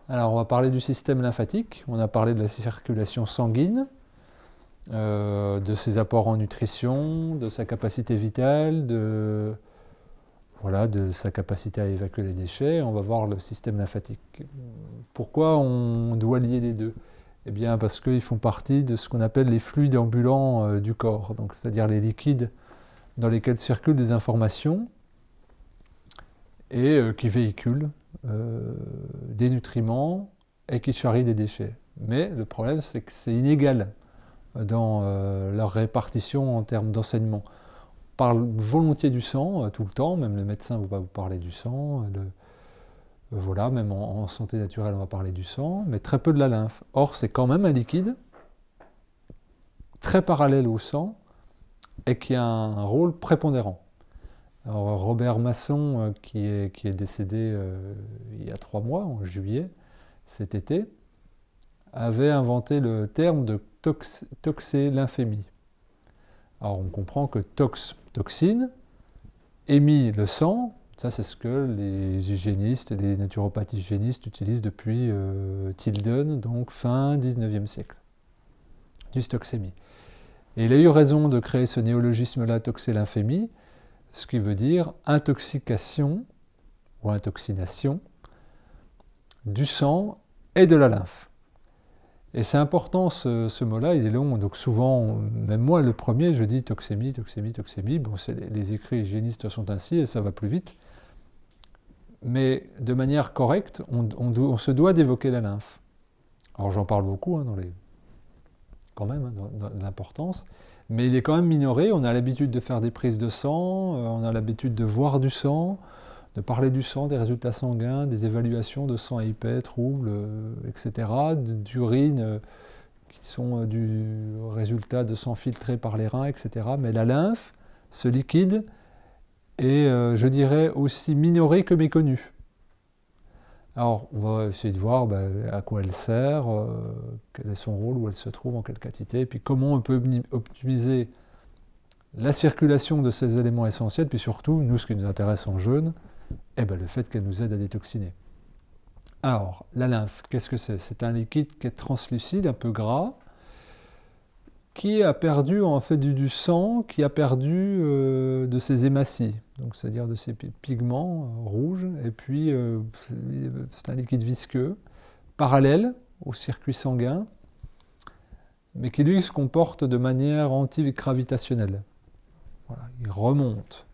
Alors, on va parler du système lymphatique, on a parlé de la circulation sanguine, de ses apports en nutrition, de sa capacité vitale, voilà, de sa capacité à évacuer les déchets. On va voir le système lymphatique. Pourquoi on doit lier les deux? Eh bien, parce qu'ils font partie de ce qu'on appelle les fluides ambulants du corps, donc c'est-à-dire les liquides dans lesquels circulent des informations et qui véhiculent des nutriments et qui charrient des déchets. Mais le problème, c'est que c'est inégal dans leur répartition en termes d'enseignement. On parle volontiers du sang tout le temps, même le médecin va vous parler du sang, voilà, même en santé naturelle on va parler du sang, mais très peu de la lymphe. Or c'est quand même un liquide très parallèle au sang et qui a un rôle prépondérant. Alors, Robert Masson, qui est décédé il y a 3 mois, en juillet, cet été, avait inventé le terme de toxélymphémie. Alors on comprend que toxine, émis le sang, ça c'est ce que les hygiénistes, les naturopathes hygiénistes utilisent depuis Tilden, donc fin 19e siècle, dystoxémie. Et il a eu raison de créer ce néologisme-là, toxélymphémie, ce qui veut dire intoxication ou intoxination du sang et de la lymphe. Et c'est important ce mot-là, il est long, donc souvent, même moi le premier, je dis toxémie, toxémie, toxémie. Bon, les écrits hygiénistes sont ainsi et ça va plus vite. Mais de manière correcte, on se doit d'évoquer la lymphe. Alors j'en parle beaucoup quand même, dans l'importance, mais il est quand même minoré. On a l'habitude de faire des prises de sang, on a l'habitude de voir du sang, de parler du sang, des résultats sanguins, des évaluations de sang épais, troubles, etc., d'urine qui sont du résultat de sang filtré par les reins, etc. Mais la lymphe, ce liquide, est, je dirais, aussi minoré que méconnu. Alors, on va essayer de voir à quoi elle sert, quel est son rôle, où elle se trouve, en quelle quantité, et puis comment on peut optimiser la circulation de ces éléments essentiels, puis surtout, nous, ce qui nous intéresse en jeûne, le fait qu'elle nous aide à détoxiner. Alors, la lymphe, qu'est-ce que c'est? C'est un liquide qui est translucide, un peu gras, qui a perdu en fait du sang, qui a perdu de ses hématies, donc c'est-à-dire de ses pigments rouges, et puis c'est un liquide visqueux, parallèle au circuit sanguin, mais qui lui se comporte de manière antigravitationnelle. Voilà, il remonte.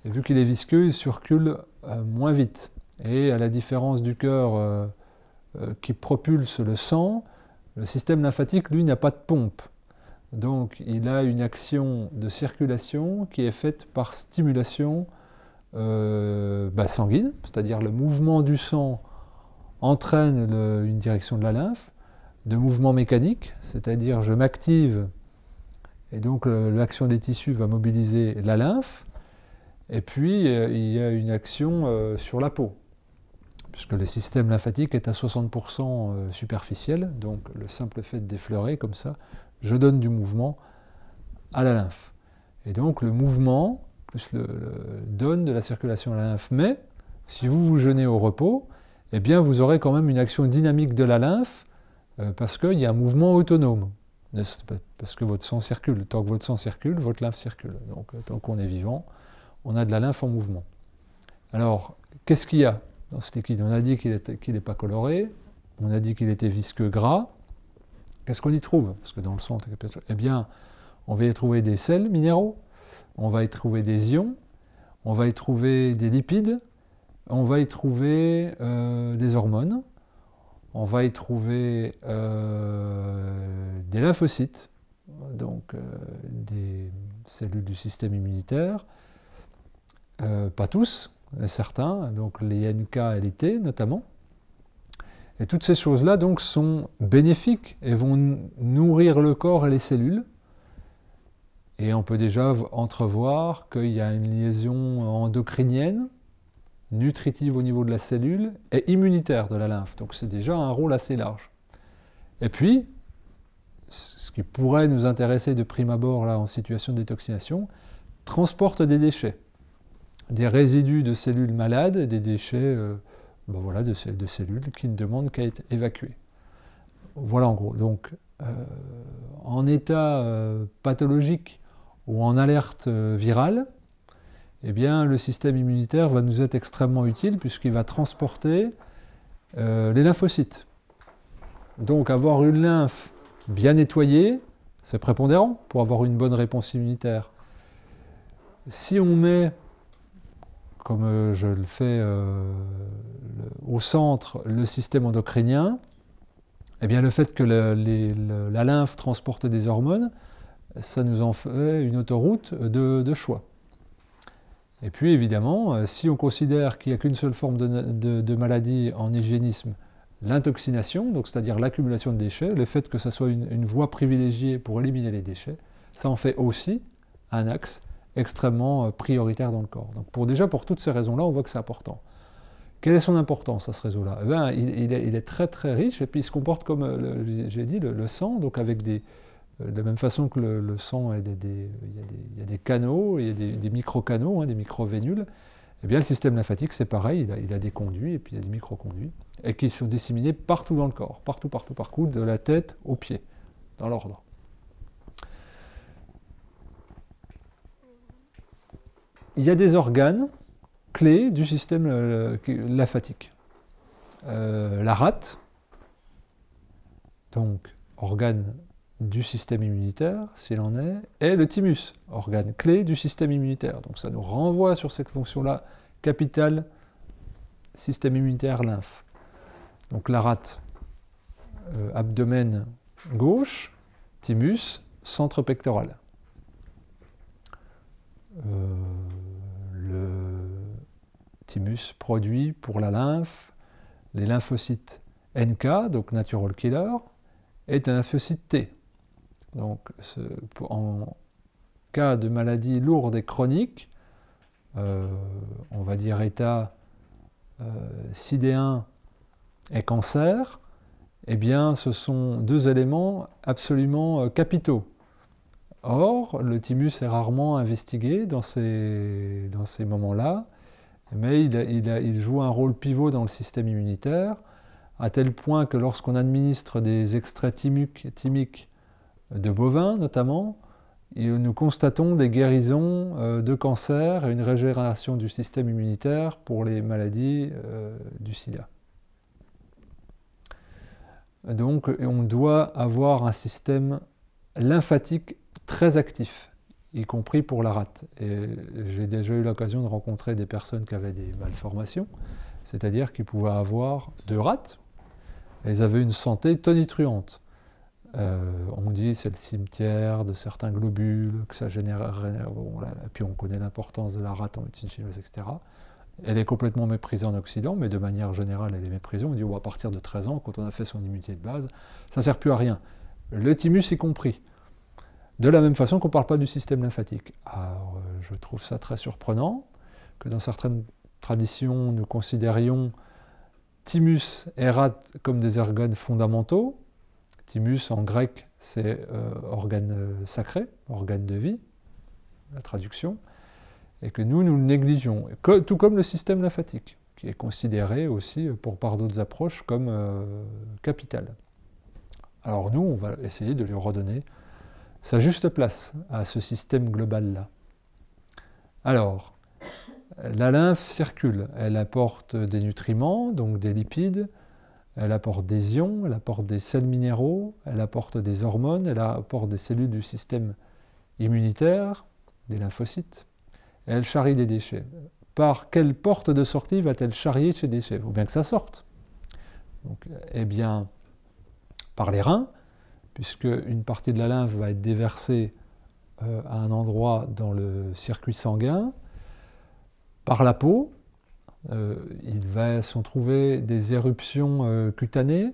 Et vu qu'il est visqueux, il circule moins vite. Et à la différence du cœur qui propulse le sang, le système lymphatique, lui, n'a pas de pompe. Donc il a une action de circulation qui est faite par stimulation sanguine, c'est-à-dire le mouvement du sang entraîne une direction de la lymphe, de mouvement mécanique, c'est-à-dire je m'active et donc l'action des tissus va mobiliser la lymphe, et puis il y a une action sur la peau, puisque le système lymphatique est à 60% superficiel, donc le simple fait d'effleurer comme ça, je donne du mouvement à la lymphe. Et donc le mouvement, plus donne de la circulation à la lymphe. Mais si vous jeûnez au repos, eh bien vous aurez quand même une action dynamique de la lymphe, parce qu'il y a un mouvement autonome. Parce que votre sang circule. Tant que votre sang circule, votre lymphe circule. Donc tant qu'on est vivant, on a de la lymphe en mouvement. Alors, qu'est-ce qu'il y a dans ce liquide? On a dit qu'il n'est pas coloré, on a dit qu'il était visqueux gras. Qu'est-ce qu'on y trouve? Parce que dans le sang, eh bien, on va y trouver des sels minéraux, on va y trouver des ions, on va y trouver des lipides, on va y trouver des hormones, on va y trouver des lymphocytes, donc des cellules du système immunitaire, pas tous, mais certains, donc les NK et les T notamment. Et toutes ces choses-là donc sont bénéfiques et vont nourrir le corps et les cellules. Et on peut déjà entrevoir qu'il y a une liaison endocrinienne, nutritive au niveau de la cellule et immunitaire de la lymphe. Donc c'est déjà un rôle assez large. Et puis, ce qui pourrait nous intéresser de prime abord là en situation de détoxination, transporte des déchets, des résidus de cellules malades, des déchets ben voilà, de cellules qui ne demandent qu'à être évacuées. Voilà en gros. Donc, en état pathologique ou en alerte virale, eh bien, le système immunitaire va nous être extrêmement utile puisqu'il va transporter les lymphocytes. Donc, avoir une lymphe bien nettoyée, c'est prépondérant pour avoir une bonne réponse immunitaire. Si on met, comme je le fais au centre, le système endocrinien, eh bien, le fait que la lymphe transporte des hormones, ça nous en fait une autoroute de choix. Et puis évidemment, si on considère qu'il n'y a qu'une seule forme de maladie en hygiénisme, l'intoxination, donc c'est-à-dire l'accumulation de déchets, le fait que ça soit une voie privilégiée pour éliminer les déchets, ça en fait aussi un axe extrêmement prioritaire dans le corps. Donc déjà pour toutes ces raisons-là, on voit que c'est important. Quelle est son importance à ce réseau-là? Eh bien, il est très très riche et puis il se comporte comme, j'ai dit, le sang, donc avec de la même façon que le sang, il y a des canaux, il y a des micro-canaux, hein, des micro-vénules. Eh bien, le système lymphatique, c'est pareil, il a des conduits et puis il y a des micro-conduits, et qui sont disséminés partout dans le corps, partout, de la tête aux pieds, dans l'ordre. Il y a des organes clés du système lymphatique. La rate, donc organe du système immunitaire, s'il en est, et le thymus, organe clé du système immunitaire. Donc ça nous renvoie sur cette fonction-là capitale, système immunitaire, lymphe. Donc la rate, abdomen gauche, thymus, centre pectoral. Le thymus produit pour la lymphe les lymphocytes NK, donc natural killer, est un lymphocyte T. Donc, en cas de maladie lourde et chronique, on va dire état SID1 et cancer, eh bien, ce sont deux éléments absolument capitaux. Or, le thymus est rarement investigué dans ces moments-là, mais il joue un rôle pivot dans le système immunitaire, à tel point que lorsqu'on administre des extraits thymiques de bovins notamment, nous constatons des guérisons de cancer et une régénération du système immunitaire pour les maladies du sida. Donc on doit avoir un système lymphatique très actif, y compris pour la rate. Et j'ai déjà eu l'occasion de rencontrer des personnes qui avaient des malformations, c'est-à-dire qu'ils pouvaient avoir deux rates, et ils avaient une santé tonitruante. On dit c'est le cimetière de certains globules, que ça génère... Bon, là, et puis on connaît l'importance de la rate en médecine chinoise, etc. Elle est complètement méprisée en Occident, mais de manière générale, elle est méprisée. On dit à partir de 13 ans, quand on a fait son immunité de base, ça ne sert plus à rien. Le thymus y compris. De la même façon qu'on ne parle pas du système lymphatique. Alors, je trouve ça très surprenant que dans certaines traditions, nous considérions thymus et rate comme des organes fondamentaux. Thymus, en grec, c'est organe sacré, organe de vie, la traduction, et que nous le négligeons, tout comme le système lymphatique, qui est considéré aussi, par d'autres approches, comme capital. Alors nous, on va essayer de lui redonner sa juste place à ce système global-là. Alors, la lymphe circule, elle apporte des nutriments, donc des lipides, elle apporte des ions, elle apporte des sels minéraux, elle apporte des hormones, elle apporte des cellules du système immunitaire, des lymphocytes, et elle charrie des déchets. Par quelle porte de sortie va-t-elle charrier ces déchets? Il faut bien que ça sorte. Donc, eh bien, par les reins, puisque une partie de la lymphe va être déversée à un endroit dans le circuit sanguin, par la peau, il va s'en trouver des éruptions cutanées,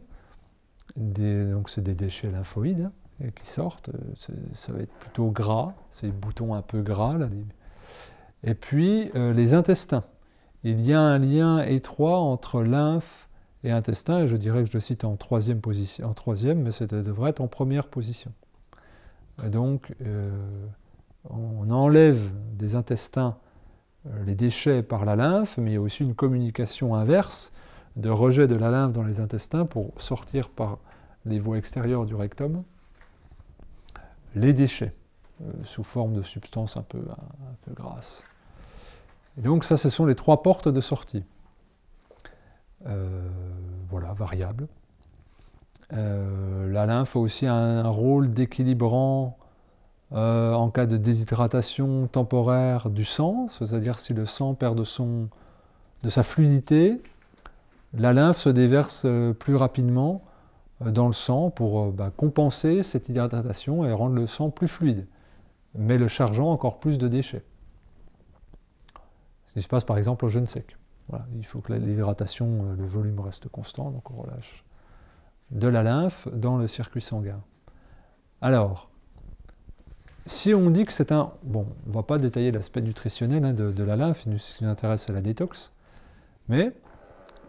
donc c'est des déchets lymphoïdes qui sortent, ça va être plutôt gras, c'est des boutons un peu gras. Là. Et puis les intestins. Il y a un lien étroit entre lymphe et intestin, et je dirais que je le cite en troisième position, mais ça devrait être en première position. Donc on enlève des intestins les déchets par la lymphe, mais il y a aussi une communication inverse de rejet de la lymphe dans les intestins pour sortir par les voies extérieures du rectum les déchets, sous forme de substances un peu grasses. Et donc ça, ce sont les 3 portes de sortie. Voilà, variables. La lymphe a aussi un rôle d'équilibrant en cas de déshydratation temporaire du sang, c'est-à-dire si le sang perd de sa fluidité, la lymphe se déverse plus rapidement dans le sang pour compenser cette hydratation et rendre le sang plus fluide, mais le chargeant encore plus de déchets. Ce qui se passe par exemple au jeûne sec. Voilà, il faut que l'hydratation, le volume reste constant, donc on relâche de la lymphe dans le circuit sanguin. Alors, si on dit que c'est un... Bon, on ne va pas détailler l'aspect nutritionnel de la lymphe, ce qui nous intéresse c'est la détox, mais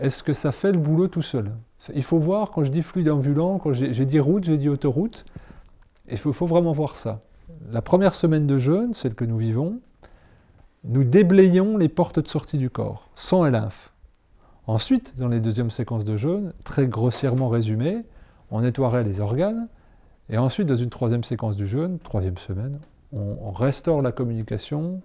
est-ce que ça fait le boulot tout seul? Il faut voir, quand je dis fluide ambulant, quand j'ai dit route, j'ai dit autoroute, il faut vraiment voir ça. La première semaine de jeûne, celle que nous vivons, nous déblayons les portes de sortie du corps, sang et lymphe. Ensuite, dans les deuxièmes séquences de jeûne, très grossièrement résumé, on nettoierait les organes, et ensuite, dans une troisième séquence du jeûne, troisième semaine, on restaure la communication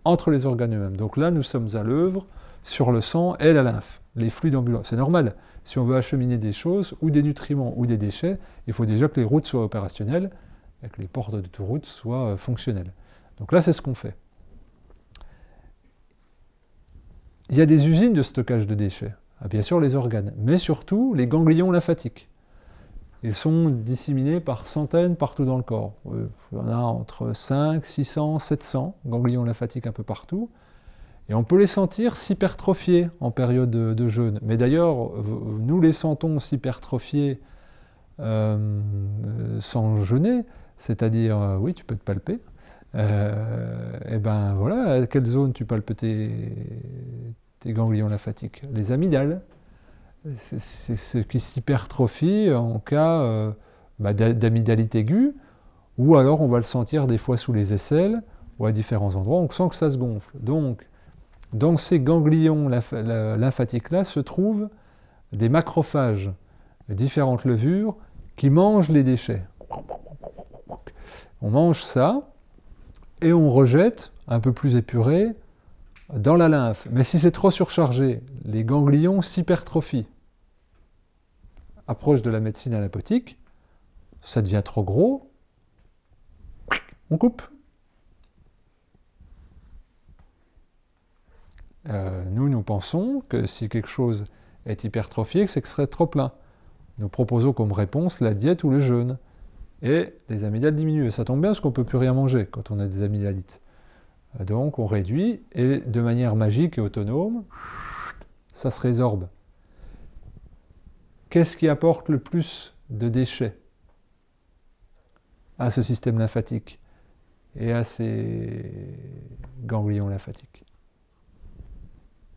entre les organes eux-mêmes. Donc là, nous sommes à l'œuvre sur le sang et la lymphe, les fluides ambulants. C'est normal, si on veut acheminer des choses, ou des nutriments, ou des déchets, il faut déjà que les routes soient opérationnelles, et que les portes d'autoroute soient fonctionnelles. Donc là, c'est ce qu'on fait. Il y a des usines de stockage de déchets, bien sûr les organes, mais surtout les ganglions lymphatiques. Ils sont disséminés par centaines partout dans le corps. Il y en a entre 5, 600, 700 ganglions lymphatiques un peu partout. Et on peut les sentir s'hypertrophier en période de jeûne. Mais d'ailleurs, nous les sentons s'hypertrophier sans jeûner, c'est-à-dire, oui, tu peux te palper. Et ben voilà, à quelle zone tu palpes tes ganglions lymphatiques? Les amygdales. C'est ce qui s'hypertrophie en cas d'amygdalite aiguë, ou alors on va le sentir des fois sous les aisselles, ou à différents endroits, on sent que ça se gonfle. Donc, dans ces ganglions lymphatiques-là se trouvent des macrophages, différentes levures, qui mangent les déchets. On mange ça, et on rejette, un peu plus épuré, dans la lymphe. Mais si c'est trop surchargé, les ganglions s'hypertrophient. Approche de la médecine allopathique, ça devient trop gros, on coupe. Nous pensons que si quelque chose est hypertrophié, c'est que ce serait trop plein. Nous proposons comme réponse la diète ou le jeûne. Et les amygdales diminuent. Et ça tombe bien parce qu'on ne peut plus rien manger quand on a des amygdalites. Donc on réduit et de manière magique et autonome, ça se résorbe. Qu'est-ce qui apporte le plus de déchets à ce système lymphatique et à ces ganglions lymphatiques?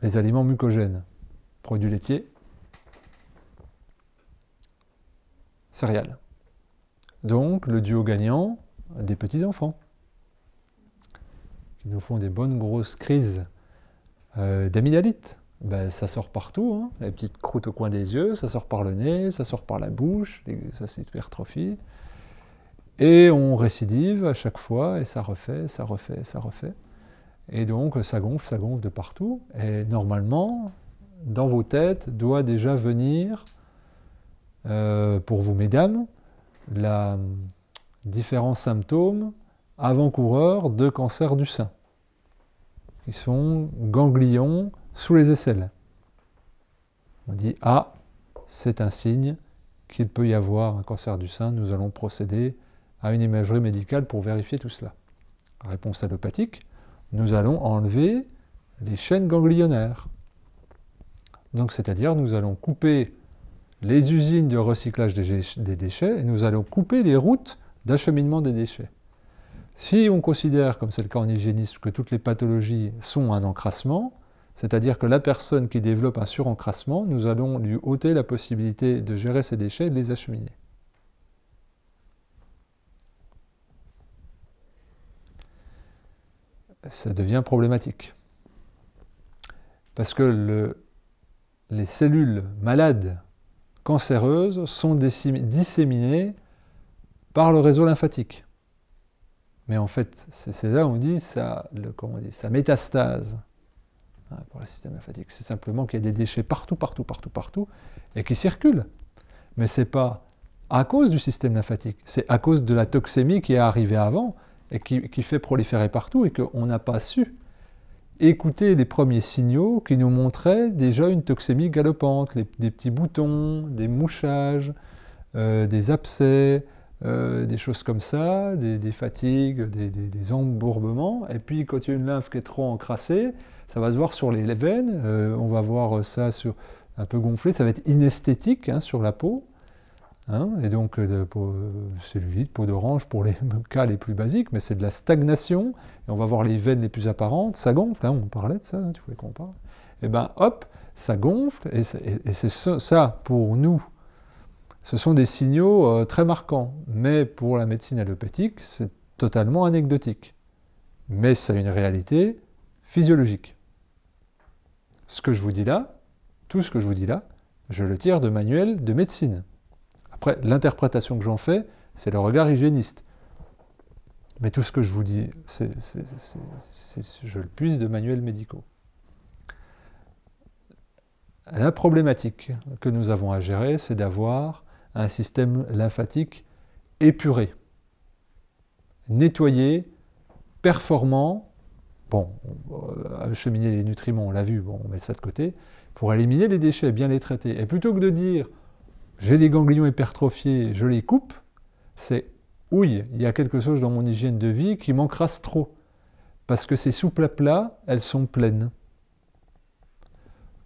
Les aliments mucogènes, produits laitiers, céréales. Donc le duo gagnant, des petits-enfants qui nous font des bonnes grosses crises d'amygdalite. Ben, ça sort partout, hein. Les petites croûtes au coin des yeux, ça sort par le nez, ça sort par la bouche, ça s'hypertrophie. Et on récidive à chaque fois, et ça refait, ça refait, ça refait. Et donc ça gonfle de partout. Et normalement, dans vos têtes, doit déjà venir, pour vous mesdames, la différents symptômes avant-coureurs de cancer du sein, qui sont ganglions sous les aisselles. On dit, ah, c'est un signe qu'il peut y avoir un cancer du sein, nous allons procéder à une imagerie médicale pour vérifier tout cela. Réponse allopathique, nous allons enlever les chaînes ganglionnaires. Donc, c'est-à-dire, nous allons couper les usines de recyclage des déchets et nous allons couper les routes d'acheminement des déchets. Si on considère, comme c'est le cas en hygiénisme, que toutes les pathologies sont un encrassement, c'est-à-dire que la personne qui développe un surencrassement, nous allons lui ôter la possibilité de gérer ses déchets et de les acheminer. Ça devient problématique. Parce que les cellules malades cancéreuses sont disséminées par le réseau lymphatique. Mais en fait, c'est là où on dit ça, comment on dit, ça métastase pour le système lymphatique. C'est simplement qu'il y a des déchets partout, et qui circulent. Mais ce n'est pas à cause du système lymphatique, c'est à cause de la toxémie qui est arrivée avant et qui fait proliférer partout et qu'on n'a pas su écouter les premiers signaux qui nous montraient déjà une toxémie galopante, des petits boutons, des mouchages, des abcès, des choses comme ça, des fatigues, des embourbements. Et puis quand il y a une lymphe qui est trop encrassée, ça va se voir sur les veines, on va voir ça un peu gonflé, ça va être inesthétique sur la peau. Et donc, cellulite, peau d'orange pour les cas les plus basiques, mais c'est de la stagnation, et on va voir les veines les plus apparentes, ça gonfle, on parlait de ça, tu voulais qu'on parle. Et bien hop, ça gonfle, et c'est ça, pour nous, ce sont des signaux très marquants, mais pour la médecine allopathique, c'est totalement anecdotique. Mais c'est une réalité physiologique. Ce que je vous dis là, tout ce que je vous dis là, je le tire de manuels de médecine. Après, l'interprétation que j'en fais, c'est le regard hygiéniste. Mais tout ce que je vous dis, je le puise de manuels médicaux. La problématique que nous avons à gérer, c'est d'avoir un système lymphatique épuré, nettoyé, performant. Bon, acheminer les nutriments, on l'a vu, bon, on met ça de côté, pour éliminer les déchets, bien les traiter. Et plutôt que de dire j'ai des ganglions hypertrophiés, je les coupe, c'est oui, il y a quelque chose dans mon hygiène de vie qui m'encrasse trop. Parce que ces soupes à plat, elles sont pleines.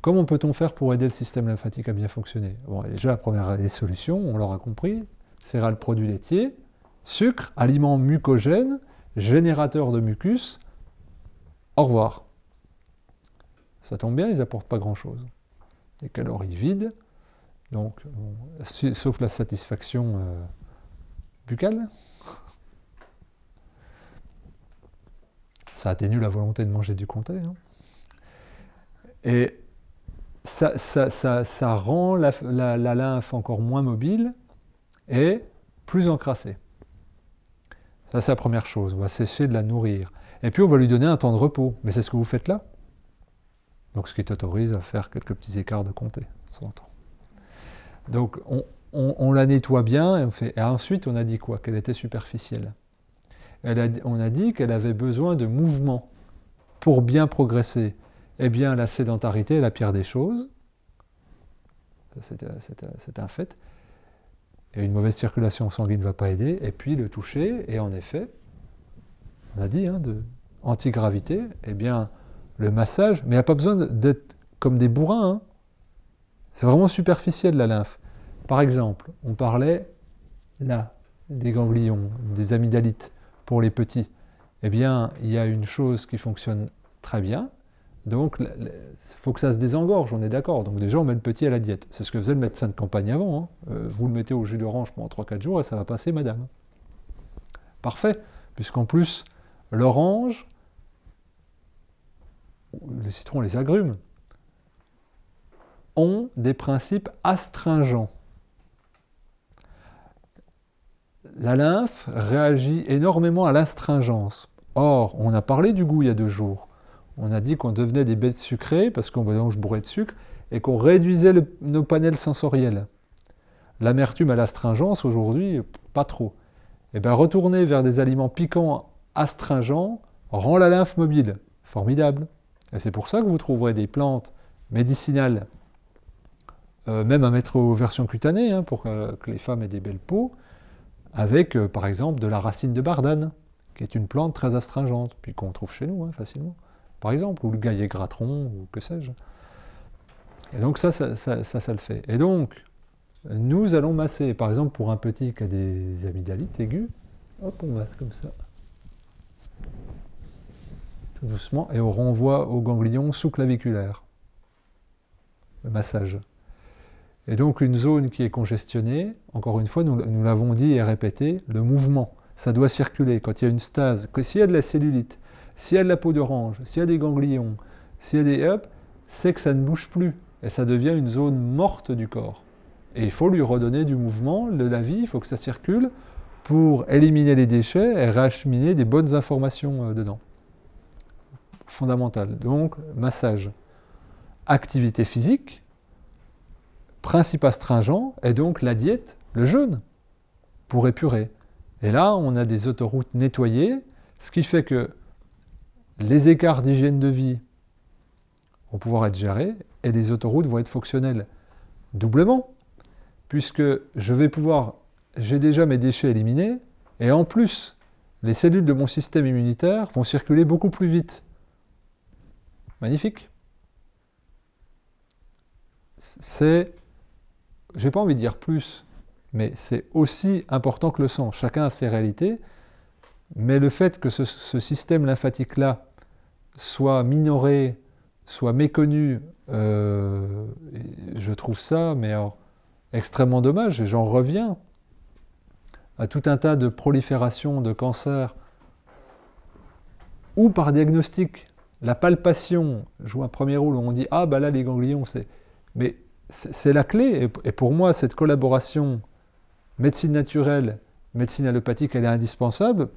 Comment peut-on faire pour aider le système lymphatique à bien fonctionner? Bon, déjà, la première des solutions, on l'aura compris, céréales, produits laitiers, sucre, aliments mucogènes, générateurs de mucus. Au revoir. Ça tombe bien, ils n'apportent pas grand-chose. Des calories vides. Donc, bon, sauf la satisfaction buccale. Ça atténue la volonté de manger du comté. Et ça rend la lymphe encore moins mobile et plus encrassée. Ça, c'est la première chose. On va cesser de la nourrir. Et puis, on va lui donner un temps de repos. Mais c'est ce que vous faites là. Donc, ce qui t'autorise à faire quelques petits écarts de comté, de temps en temps. Donc, on la nettoie bien, et ensuite, on a dit quoi? Qu'elle était superficielle. On a dit qu'elle avait besoin de mouvement pour bien progresser. Eh bien, la sédentarité est la pire des choses. C'est un fait. Et une mauvaise circulation sanguine ne va pas aider. Et puis, le toucher, et en effet, on a dit, de antigravité, eh bien, le massage, mais il n'y a pas besoin d'être comme des bourrins, C'est vraiment superficiel la lymphe. Par exemple, on parlait là des ganglions, des amygdalites pour les petits. Eh bien, il y a une chose qui fonctionne très bien. Donc, il faut que ça se désengorge, on est d'accord. Donc déjà, on met le petit à la diète. C'est ce que faisait le médecin de campagne avant. Vous le mettez au jus d'orange pendant 3-4 jours et ça va passer, madame. Parfait, puisqu'en plus, l'orange, le citron, les agrumes, ont des principes astringents. La lymphe réagit énormément à l'astringence. Or, on a parlé du goût il y a 2 jours. On a dit qu'on devenait des bêtes sucrées parce qu'on mélange bourré de sucre et qu'on réduisait nos panels sensoriels. L'amertume à l'astringence, aujourd'hui, pas trop. Et bien, retourner vers des aliments piquants astringents rend la lymphe mobile. Formidable. Et c'est pour ça que vous trouverez des plantes médicinales, même à mettre aux versions cutanées, pour que les femmes aient des belles peaux, avec, par exemple, de la racine de bardane, qui est une plante très astringente, puis qu'on trouve chez nous, facilement. Par exemple, ou le gaillet gratron, ou que sais-je. Et donc ça le fait. Et donc, nous allons masser. Par exemple, pour un petit qui a des amygdalites aigus, hop, on masse comme ça. Tout doucement, et on renvoie au ganglion sous-claviculaire. Le massage. Et donc, une zone qui est congestionnée, encore une fois, nous l'avons dit et répété, le mouvement, ça doit circuler. Quand il y a une stase, s'il y a de la cellulite, s'il y a de la peau d'orange, s'il y a des ganglions, s'il y a des c'est que ça ne bouge plus. et ça devient une zone morte du corps. Et il faut lui redonner du mouvement, de la vie, il faut que ça circule pour éliminer les déchets et réacheminer des bonnes informations dedans. Fondamental. Donc, massage. Activité physique, principe astringent, et donc la diète, le jeûne, pour épurer. Et là, on a des autoroutes nettoyées, ce qui fait que les écarts d'hygiène de vie vont pouvoir être gérés, et les autoroutes vont être fonctionnelles doublement, puisque j'ai déjà mes déchets éliminés, et en plus, les cellules de mon système immunitaire vont circuler beaucoup plus vite. Magnifique. C'est, j'ai pas envie de dire plus, mais c'est aussi important que le sang. Chacun a ses réalités, mais le fait que ce système lymphatique-là soit minoré, soit méconnu, je trouve ça extrêmement dommage. Et j'en reviens à tout un tas de proliférations de cancers où par diagnostic, la palpation joue un premier rôle, où on dit « Ah, bah là, les ganglions, c'est... » Mais c'est la clé, et pour moi, cette collaboration médecine naturelle, médecine allopathique, elle est indispensable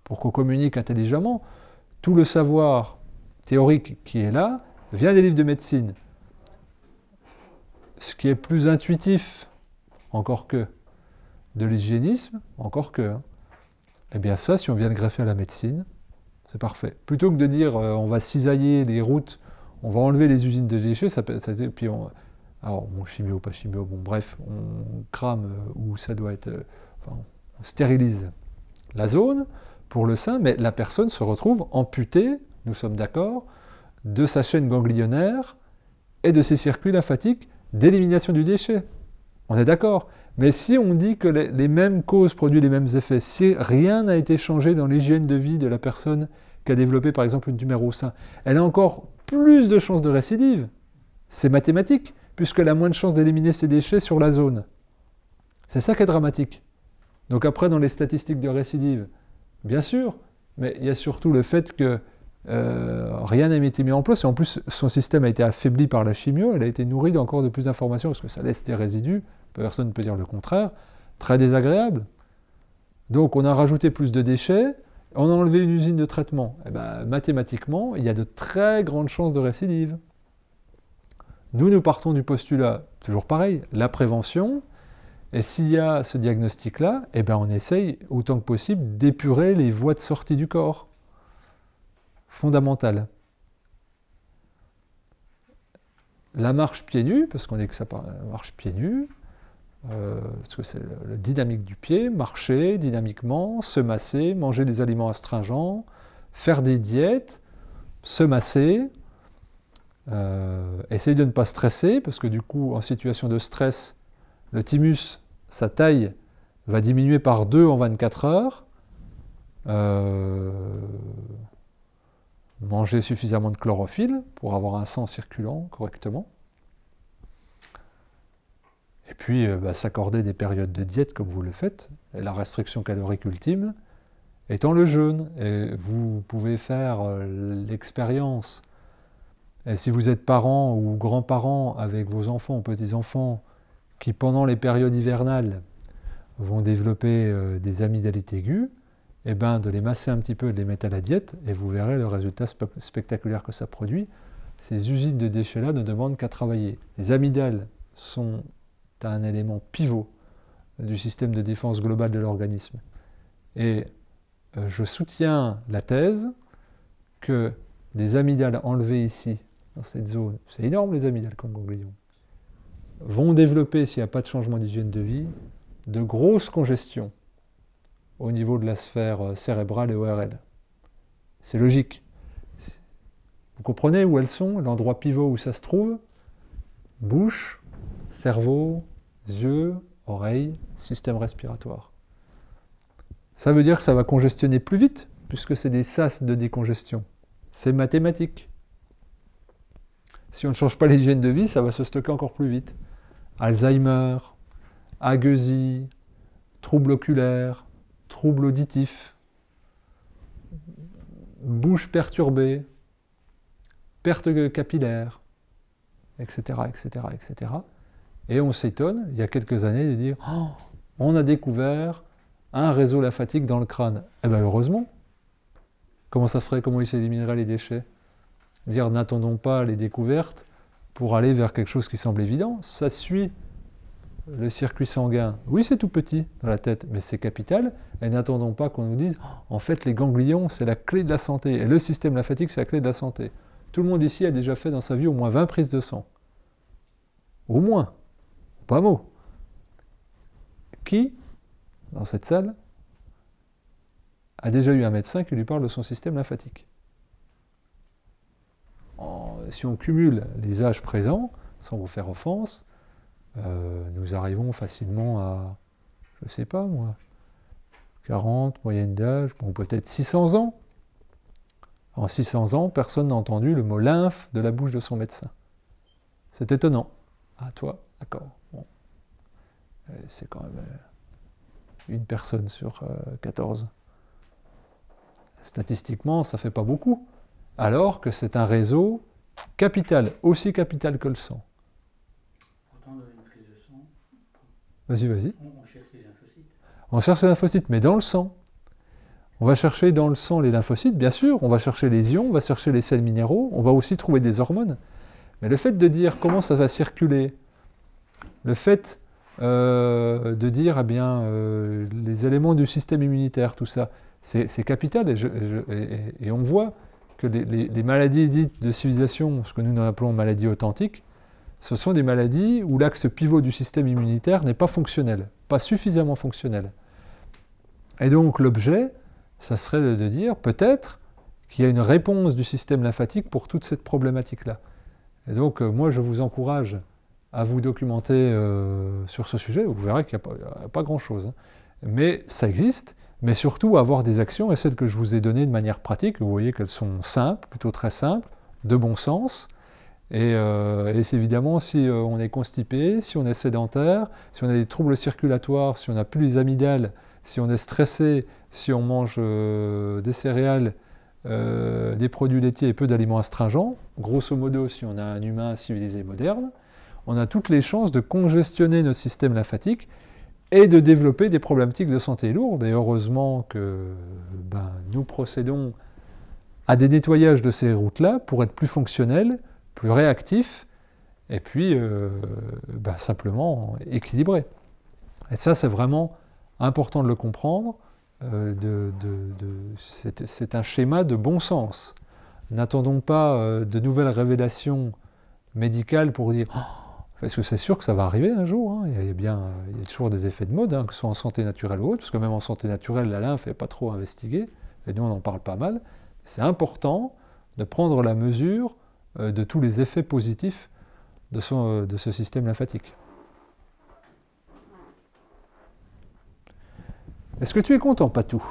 pour qu'on communique intelligemment. Tout le savoir théorique qui est là vient des livres de médecine. Ce qui est plus intuitif, encore que, de l'hygiénisme, encore que, hein. Eh bien ça, si on vient le greffer à la médecine, c'est parfait. Plutôt que de dire on va cisailler les routes, on va enlever les usines de déchets, puis alors, bon, chimio, pas chimio, bon, bref, on crame où ça doit être... enfin, on stérilise la zone pour le sein, mais la personne se retrouve amputée, nous sommes d'accord, de sa chaîne ganglionnaire et de ses circuits lymphatiques d'élimination du déchet. On est d'accord. Mais si on dit que les mêmes causes produisent les mêmes effets, si rien n'a été changé dans l'hygiène de vie de la personne qui a développé par exemple une tumeur au sein, elle a encore plus de chances de récidive. C'est mathématique, puisqu'elle a moins de chances d'éliminer ses déchets sur la zone. C'est ça qui est dramatique. Donc après, dans les statistiques de récidive, bien sûr, mais il y a surtout le fait que rien n'a été mis en place, et en plus son système a été affaibli par la chimio, elle a été nourrie d'encore de plus d'informations, parce que ça laisse des résidus, personne ne peut dire le contraire, très désagréable. Donc on a rajouté plus de déchets, on a enlevé une usine de traitement. Et ben, mathématiquement, il y a de très grandes chances de récidive. Nous partons du postulat, toujours pareil, la prévention, et s'il y a ce diagnostic-là, eh ben on essaye autant que possible d'épurer les voies de sortie du corps. Fondamental. La marche pieds nus, parce qu'on dit que ça marche pieds nus, parce que c'est le dynamique du pied, marcher dynamiquement, se masser, manger des aliments astringents, faire des diètes, se masser, essayer de ne pas stresser, parce que du coup, en situation de stress, le thymus, sa taille, va diminuer par 2 en 24 heures. Manger suffisamment de chlorophylle pour avoir un sang circulant correctement. Et puis, s'accorder des périodes de diète comme vous le faites. Et la restriction calorique ultime étant le jeûne. Et vous pouvez faire l'expérience. Et si vous êtes parents ou grands-parents avec vos enfants ou petits-enfants qui, pendant les périodes hivernales, vont développer des amygdalites aiguës, eh ben, de les masser un petit peu, de les mettre à la diète, et vous verrez le résultat spectaculaire que ça produit. Ces usines de déchets-là ne demandent qu'à travailler. Les amygdales sont un élément pivot du système de défense globale de l'organisme. Et je soutiens la thèse que des amygdales enlevées ici, dans cette zone, c'est énorme les amygdales comme ganglions, vont développer, s'il n'y a pas de changement d'hygiène de vie, de grosses congestions au niveau de la sphère cérébrale et ORL. C'est logique. Vous comprenez où elles sont, l'endroit pivot où ça se trouve? Bouche, cerveau, yeux, oreilles, système respiratoire. Ça veut dire que ça va congestionner plus vite, puisque c'est des sas de décongestion. C'est mathématique. Si on ne change pas l'hygiène de vie, ça va se stocker encore plus vite. Alzheimer, agueusie, troubles oculaires, troubles auditifs, bouche perturbée, perte capillaire, etc., etc., etc. Et on s'étonne, il y a quelques années, de dire oh, on a découvert un réseau lymphatique dans le crâne. Eh bien, heureusement. Comment ça ferait? Comment il s'éliminerait les déchets? Dire n'attendons pas les découvertes pour aller vers quelque chose qui semble évident. Ça suit le circuit sanguin. Oui, c'est tout petit dans la tête, mais c'est capital. Et n'attendons pas qu'on nous dise en fait, les ganglions, c'est la clé de la santé. Et le système lymphatique, c'est la clé de la santé. Tout le monde ici a déjà fait dans sa vie au moins 20 prises de sang. Au moins. Pas mot. Qui, dans cette salle, a déjà eu un médecin qui lui parle de son système lymphatique? Si on cumule les âges présents, sans vous faire offense, nous arrivons facilement à, je ne sais pas moi, 40, moyenne d'âge, bon, peut-être 600 ans. En 600 ans, personne n'a entendu le mot lymphe de la bouche de son médecin. C'est étonnant. Ah, toi, d'accord. Bon. C'est quand même une personne sur 14. Statistiquement, ça ne fait pas beaucoup. Alors que c'est un réseau capital, aussi capital que le sang. Pourtant, dans une prise de sang, vas-y. On cherche les lymphocytes. On cherche les lymphocytes, mais dans le sang. On va chercher dans le sang les lymphocytes, bien sûr, on va chercher les ions, on va chercher les sels minéraux, on va aussi trouver des hormones. Mais le fait de dire comment ça va circuler, le fait de dire, eh bien, les éléments du système immunitaire, tout ça, c'est capital. Et on voit que les maladies dites de civilisation, ce que nous appelons maladies authentiques, ce sont des maladies où l'axe pivot du système immunitaire n'est pas fonctionnel, pas suffisamment fonctionnel. Et donc l'objet, ça serait de dire peut-être qu'il y a une réponse du système lymphatique pour toute cette problématique-là. Et donc moi je vous encourage à vous documenter sur ce sujet, vous verrez qu'il n'y a pas grand-chose. Hein. Mais ça existe, mais surtout avoir des actions, et celles que je vous ai données de manière pratique, vous voyez qu'elles sont simples, plutôt très simples, de bon sens. Et c'est évidemment si on est constipé, si on est sédentaire, si on a des troubles circulatoires, si on n'a plus les amygdales, si on est stressé, si on mange des céréales, des produits laitiers et peu d'aliments astringents, grosso modo si on a un humain civilisé moderne, on a toutes les chances de congestionner notre système lymphatique et de développer des problématiques de santé lourdes. Et heureusement que nous procédons à des nettoyages de ces routes-là pour être plus fonctionnels, plus réactifs, et puis simplement équilibrés. Et ça, c'est vraiment important de le comprendre. C'est un schéma de bon sens. N'attendons pas de nouvelles révélations médicales pour dire parce que c'est sûr que ça va arriver un jour. Hein. Il y a toujours des effets de mode, hein, que ce soit en santé naturelle ou autre, parce que même en santé naturelle, la lymphe n'est pas trop investiguée, et nous on en parle pas mal. C'est important de prendre la mesure de tous les effets positifs de ce système lymphatique. Est-ce que tu es content, Patou ?